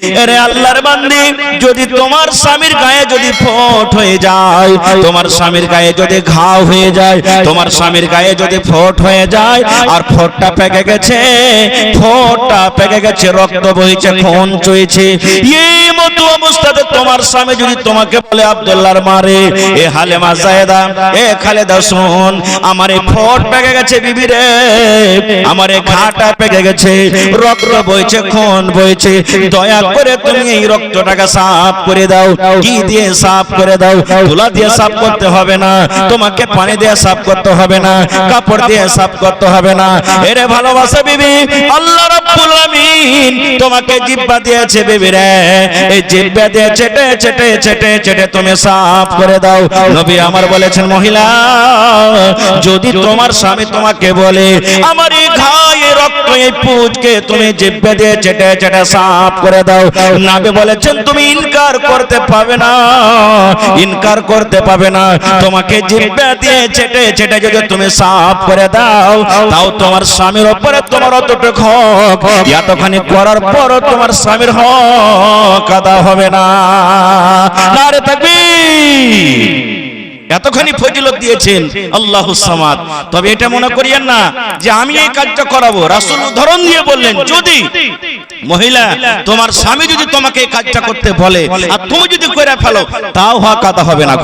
এরে আল্লাহর বান্দি, যদি তোমার স্বামীর গায়ে যদি ফোট হয়ে যায়, তোমার স্বামীর গায়ে যদি ঘাও হয়ে যায়, তোমার স্বামীর গায়ে যদি ফোট হয়ে যায়, আর ফোটটা পেকে গেছে, ফোটটা পেকে গেছে, রক্ত বইছে, খুন চুইছে, এই মতো অবস্থাতে তোমার স্বামী যদি তোমাকে বলে আব্দুল্লাহর মারে, এ হালেমা জায়েদা, এ খালেদা শুন, আমার এই ফোট পেকে গেছে বিবি রে, আমার এই ঘাটা পেকে গেছে, রক্ত বইছে, খুন বইছে, দয়া করে তুমি এই রক্তটাকে সাফ করে দাও। কি দিয়ে সাফ করে দাও? তুলা দিয়ে সাফ করতে হবে না, তোমাকে পানি দিয়ে সাফ করতে হবে না, কাপড় দিয়ে সাফ করতে হবে না। এরে ভালোবাসা বিবি, আল্লাহ রাব্বুল আমিন তোমাকে জিহ্বা দিয়েছে বিবি রে, এই জিহ্বা দিয়ে চেটে চেটে চেটে চেটে তুমি সাফ করে দাও। নবী আমার বলেছেন, মহিলা যদি তোমার স্বামী তোমাকে বলে আমার এই ঘায়ে রক্ত, এই পুঁজকে তুমি জিহ্বা দিয়ে চেটে চেটে সাফ করে দাও, নবী বলেছেন তুমি ইনকার করতে পাবে না, ইনকার করতে পাবে না। তোমাকে জিহ্বা দিয়ে চেটে চেটে যদি তুমি সাফ করে দাও, তাও তোমার স্বামীর উপরে তোমার অতটুকু হক, এতখানি করার পরও তোমার স্বামীর হক আদা হবে না। নারে তাকবীর! এতখানি ফজিলত দিয়েছেন আল্লাহুস সামাদ। তবে এটা মনে করিয়েন না যে আমি এই কাজটা করাবো। রাসূল উদাহরণ দিয়ে বললেন, যদি মহিলা তোমার স্বামী যদি তোমাকে এই কাজটা করতে বলে আর তুমি যদি করে ফেলো, তাও হক আদা হবে না।